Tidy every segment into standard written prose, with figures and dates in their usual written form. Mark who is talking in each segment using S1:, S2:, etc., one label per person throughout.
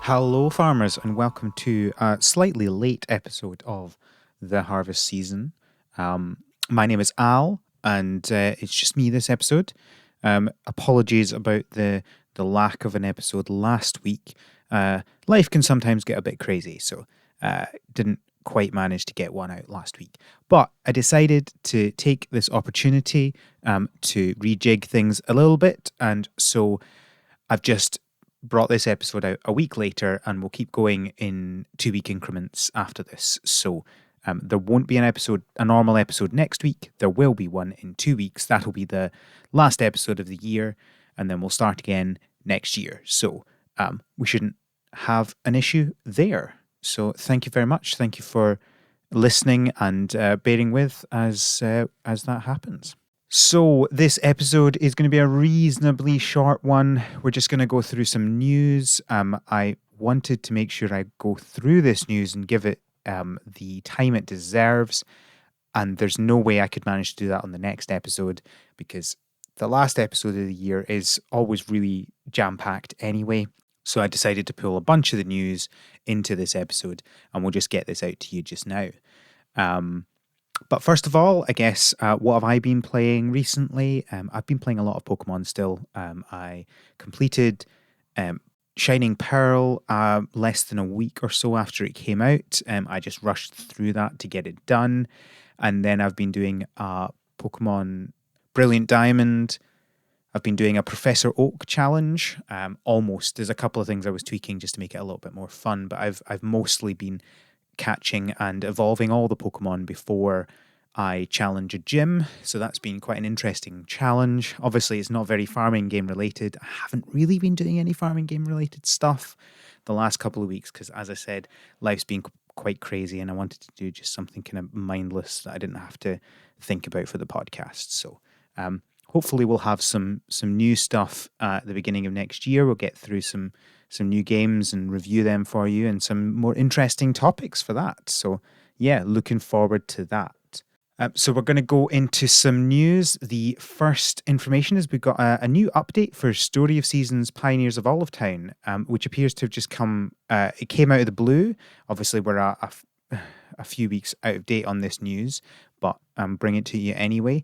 S1: Hello, farmers, and welcome to a slightly late episode of the harvest season. My name is Al, and it's just me this episode. Apologies about the lack of an episode last week. Life can sometimes get a bit crazy, so didn't quite manage to get one out last week. But I decided to take this opportunity to rejig things a little bit, and so I've just brought this episode out a week later, and we'll keep going in 2-week increments after this. So there won't be a normal episode next week. There will be one in 2 weeks. That'll be the last episode of the year, and then we'll start again next year. So we shouldn't have an issue there. So thank you very much. Thank you for listening and bearing with as that happens. So this episode is going to be a reasonably short one. We're just going to go through some news. I wanted to make sure I go through this news and give it the time it deserves. And there's no way I could manage to do that on the next episode because the last episode of the year is always really jam-packed anyway. So I decided to pull a bunch of the news into this episode, and we'll just get this out to you just now. But first of all, I guess, what have I been playing recently? I've been playing a lot of Pokemon still. I completed Shining Pearl less than a week or so after it came out. I just rushed through that to get it done. And then I've been doing Pokemon Brilliant Diamond. I've been doing a Professor Oak challenge. Almost. There's a couple of things I was tweaking just to make it a little bit more fun, but I've mostly been catching and evolving all the Pokemon before I challenge a gym. So that's been quite an interesting challenge. Obviously, it's not very farming game related. I haven't really been doing any farming game related stuff the last couple of weeks because, as I said, life's been quite crazy and I wanted to do just something kind of mindless that I didn't have to think about for the podcast. So hopefully we'll have some new stuff at the beginning of next year. We'll get through some new games and review them for you and some more interesting topics for that. So yeah, looking forward to that. So we're going to go into some news. The first information is we've got a new update for Story of Seasons Pioneers of Olive Town, which appears to have just come, it came out of the blue. Obviously we're a few weeks out of date on this news, but bring it to you anyway.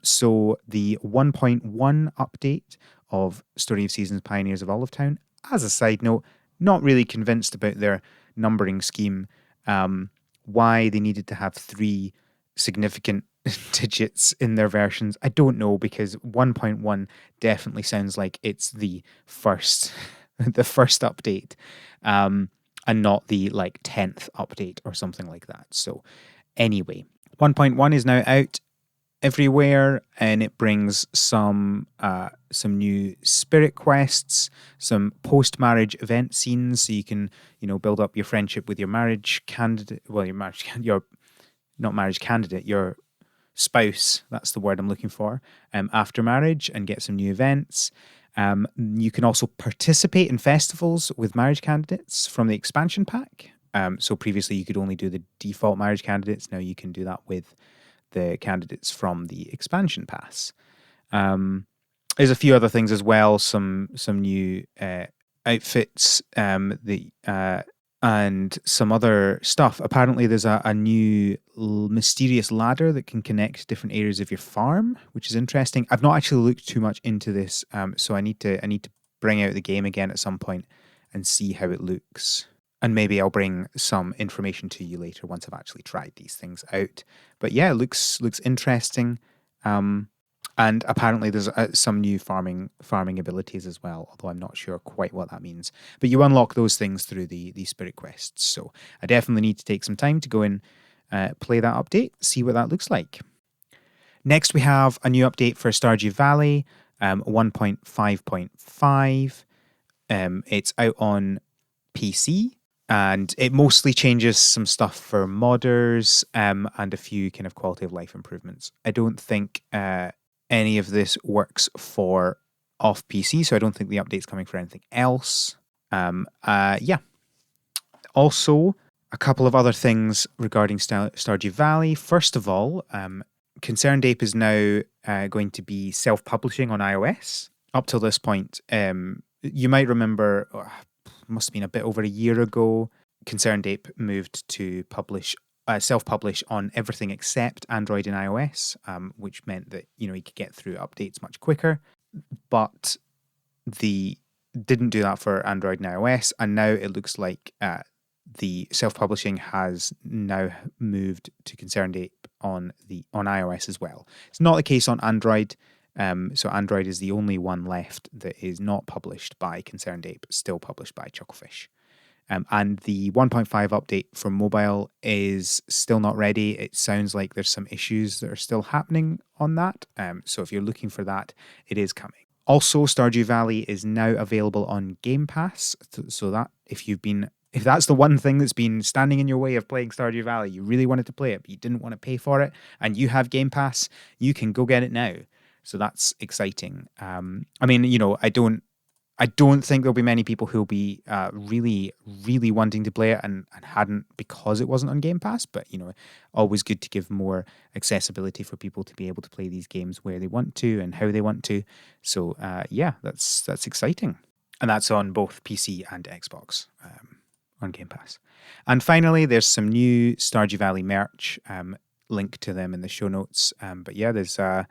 S1: So the 1.1 update of Story of Seasons Pioneers of Olive Town. As a side note, not really convinced about their numbering scheme, why they needed to have 3 significant digits in their versions. I don't know, because 1.1 definitely sounds like it's the first update, and not the 10th update or something like that. So anyway, 1.1 is now out everywhere, and it brings some new spirit quests, some post-marriage event scenes, so you can build up your friendship with your marriage candidate. Well, your spouse. That's the word I'm looking for. After marriage, and get some new events. You can also participate in festivals with marriage candidates from the expansion pack. So previously you could only do the default marriage candidates. Now you can do that with the candidates from the expansion pass. There's a few other things as well, some new outfits, and some other stuff. Apparently there's a new mysterious ladder that can connect different areas of your farm, which is interesting. I've not actually looked too much into this, so I need to bring out the game again at some point and see how it looks. And maybe I'll bring some information to you later once I've actually tried these things out. But yeah, it looks interesting. And apparently there's some new farming abilities as well, although I'm not sure quite what that means. But you unlock those things through the spirit quests. So I definitely need to take some time to go and play that update, see what that looks like. Next, we have a new update for Stardew Valley, 1.5.5. It's out on PC. And it mostly changes some stuff for modders, and a few kind of quality of life improvements. I don't think any of this works for off PC, so I don't think the update's coming for anything else. Yeah. Also, a couple of other things regarding Stardew Valley. First of all, Concerned Ape is now going to be self-publishing on iOS. Up till this point, you might remember, must have been a bit over a year ago, Concerned Ape moved to self-publish on everything except Android and iOS, which meant that you could get through updates much quicker. But the didn't do that for Android and iOS, and now it looks like the self-publishing has now moved to Concerned Ape on iOS as well. It's not the case on Android. So Android is the only one left that is not published by Concerned Ape, still published by Chucklefish. And the 1.5 update for mobile is still not ready. It sounds like there's some issues that are still happening on that. So if you're looking for that, it is coming. Also, Stardew Valley is now available on Game Pass. So that if that's the one thing that's been standing in your way of playing Stardew Valley, you really wanted to play it, but you didn't want to pay for it, and you have Game Pass, you can go get it now. So that's exciting. I don't think there'll be many people who'll be really, really wanting to play it and hadn't because it wasn't on Game Pass. But, always good to give more accessibility for people to be able to play these games where they want to and how they want to. So, that's exciting. And that's on both PC and Xbox on Game Pass. And finally, there's some new Stardew Valley merch. Link to them in the show notes. There's a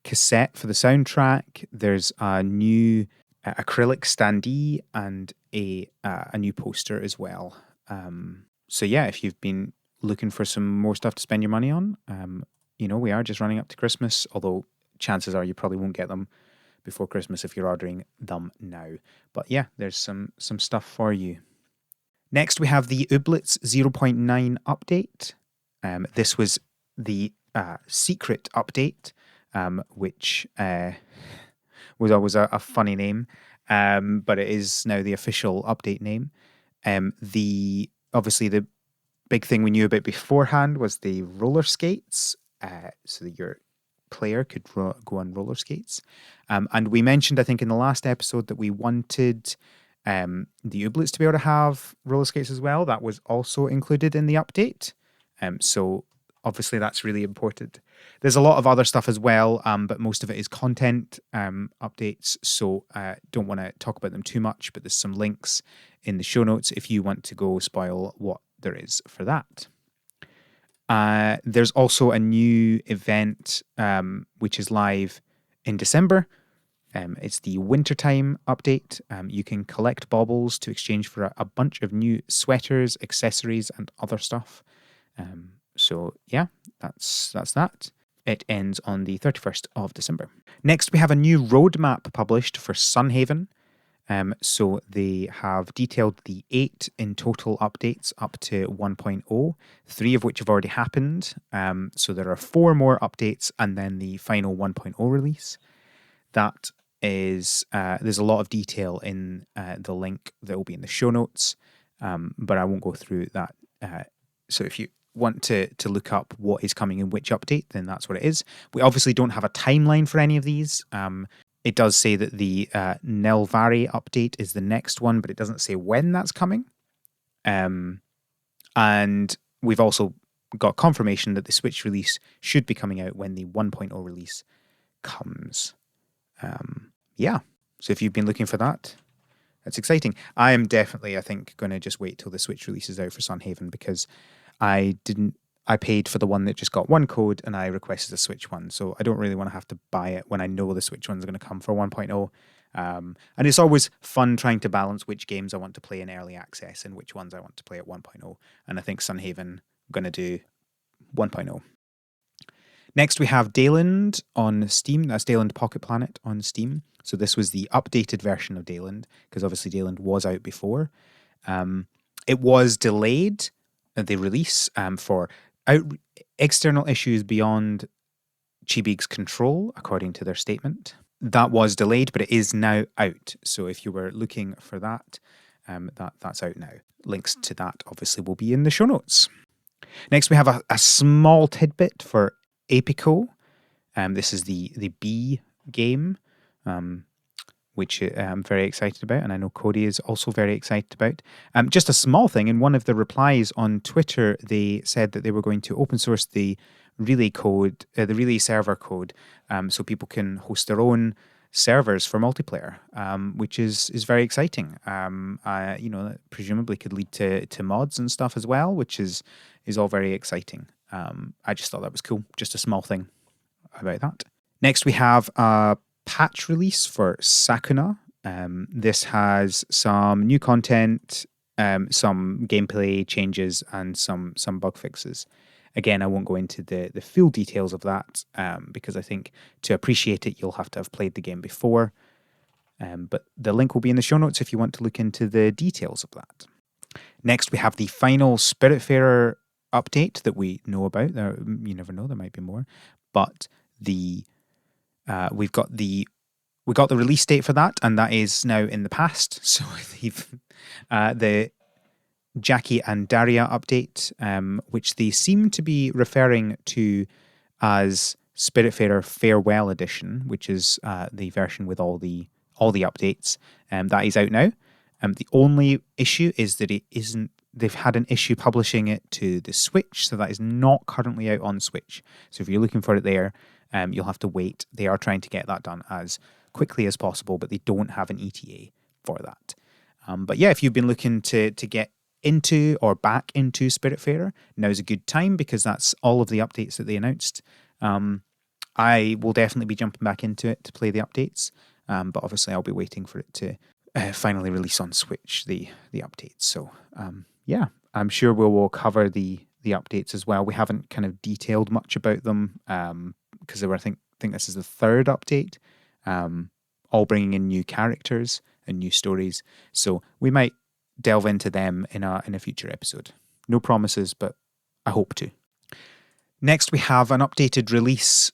S1: cassette for the soundtrack. There's a new acrylic standee and a new poster as well. If you've been looking for some more stuff to spend your money on, we are just running up to Christmas, although chances are you probably won't get them before Christmas if you're ordering them now. But yeah, there's some stuff for you. Next, we have the Ooblets 0.9 update. This was the secret update, which was always a funny name, but it is now the official update name. Obviously the big thing we knew about beforehand was the roller skates, so that your player could go on roller skates. And we mentioned, I think, in the last episode that we wanted the Ooblets to be able to have roller skates as well. That was also included in the update. So obviously that's really important. There's a lot of other stuff as well, but most of it is content updates, so don't want to talk about them too much, but there's some links in the show notes if you want to go spoil what there is for that. There's also a new event which is live in December. It's the wintertime update. You can collect baubles to exchange for a bunch of new sweaters, accessories, and other stuff. That's that. It ends on the 31st of December. Next, we have a new roadmap published for Sunhaven. So they have detailed the 8 in total updates up to 1.0, 3 of which have already happened. So there are 4 more updates and then the final 1.0 release. That is, there's a lot of detail in the link that will be in the show notes, but I won't go through that. So if you want to look up what is coming in which update, then that's what it is. We obviously don't have a timeline for any of these. It does say that the Nelvari update is the next one, but it doesn't say when that's coming. And we've also got confirmation that the Switch release should be coming out when the 1.0 release comes. So if you've been looking for that, that's exciting. I am definitely, I think, going to just wait till the Switch release is out for Sunhaven, because I paid for the one that just got one code and I requested a Switch one. So I don't really want to have to buy it when I know the Switch one's going to come for 1.0. And it's always fun trying to balance which games I want to play in early access and which ones I want to play at 1.0. And I think Sunhaven, I'm going to do 1.0. Next, we have Dayland on Steam. That's Dayland Pocket Planet on Steam. So this was the updated version of Dayland, because obviously Dayland was out before. It was delayed, the release, for external issues beyond Chibig's control, according to their statement. That was delayed, but it is now out. So if you were looking for that, that's out now. Links to that obviously will be in the show notes. Next, we have a small tidbit for Apico. This is the Bee game, which I'm very excited about, and I know Cody is also very excited about. Just a small thing, in one of the replies on Twitter, they said that they were going to open source the Relay code, the Relay server code, so people can host their own servers for multiplayer, which is very exciting. That presumably could lead to mods and stuff as well, which is all very exciting. I just thought that was cool. Just a small thing about that. Next, we have a patch release for Sakuna. This has some new content, some gameplay changes, and some bug fixes. Again, I won't go into the full details of that because I think to appreciate it, you'll have to have played the game before. But the link will be in the show notes if you want to look into the details of that. Next, we have the final Spiritfarer update that we know about. You never know, there might be more. But we got the release date for that, and that is now in the past. So the Jackie and Daria update, which they seem to be referring to as Spiritfarer Farewell Edition, which is the version with all the updates. That is out now. The only issue is that it isn't. They've had an issue publishing it to the Switch, so that is not currently out on Switch. So if you're looking for it there, you'll have to wait. They are trying to get that done as quickly as possible, but they don't have an ETA for that. But yeah, if you've been looking to get into or back into Spiritfarer, now's a good time because that's all of the updates that they announced. I will definitely be jumping back into it to play the updates, but obviously I'll be waiting for it to finally release on Switch, the updates. So yeah, I'm sure we'll cover the updates as well. We haven't kind of detailed much about them because I think this is the third update, all bringing in new characters and new stories. So we might delve into them in a future episode. No promises, but I hope to. Next, we have an updated release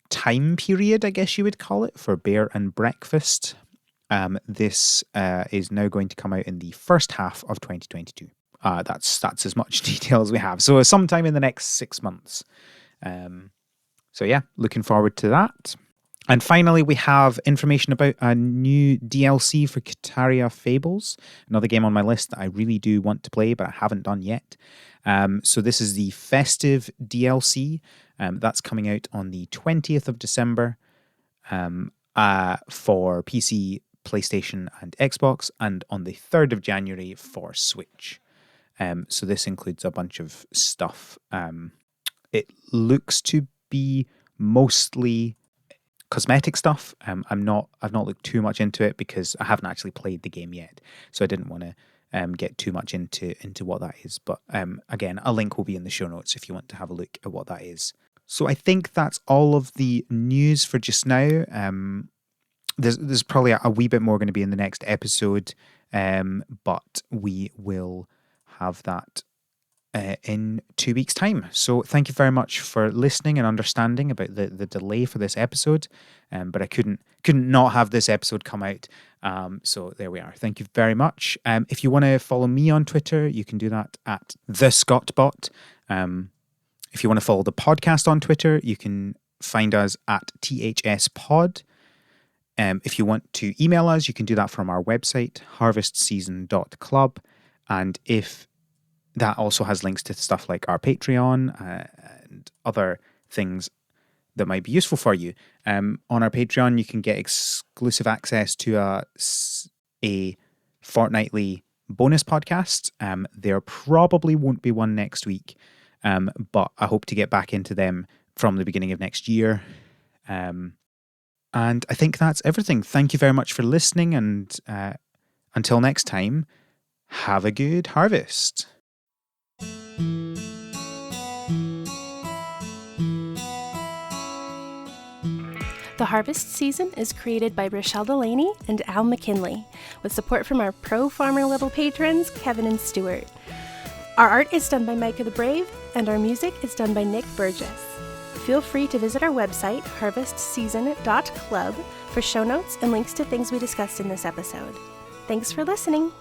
S1: time period, I guess you would call it, for Bear and Breakfast. This is now going to come out in the first half of 2022. That's as much detail as we have. So sometime in the next 6 months. So yeah, looking forward to that. And finally, we have information about a new DLC for Kitaria Fables, another game on my list that I really do want to play, but I haven't done yet. So this is the Festive DLC. That's coming out on the 20th of December for PC, PlayStation, and Xbox, and on the 3rd of January for Switch. So this includes a bunch of stuff. It looks to be mostly cosmetic stuff. I've not looked too much into it because I haven't actually played the game yet, so I didn't want to get too much into what that is. But again, a link will be in the show notes if you want to have a look at what that is. So I think that's all of the news for just now. There's probably a wee bit more going to be in the next episode, but we will have that in 2 weeks' time. So thank you very much for listening and understanding about the delay for this episode. But I couldn't not have this episode come out. So there we are. Thank you very much. If you want to follow me on Twitter, you can do that at TheScottBot. If you want to follow the podcast on Twitter, you can find us at THSPod. If you want to email us, you can do that from our website, harvestseason.club. And if that also has links to stuff like our Patreon and other things that might be useful for you. On our Patreon, you can get exclusive access to a fortnightly bonus podcast. There probably won't be one next week, but I hope to get back into them from the beginning of next year. And I think that's everything. Thank you very much for listening, and until next time, have a good harvest.
S2: The Harvest Season is created by Rochelle Delaney and Al McKinley, with support from our pro farmer level patrons, Kevin and Stuart. Our art is done by Micah the Brave, and our music is done by Nick Burgess. Feel free to visit our website, harvestseason.club, for show notes and links to things we discussed in this episode. Thanks for listening.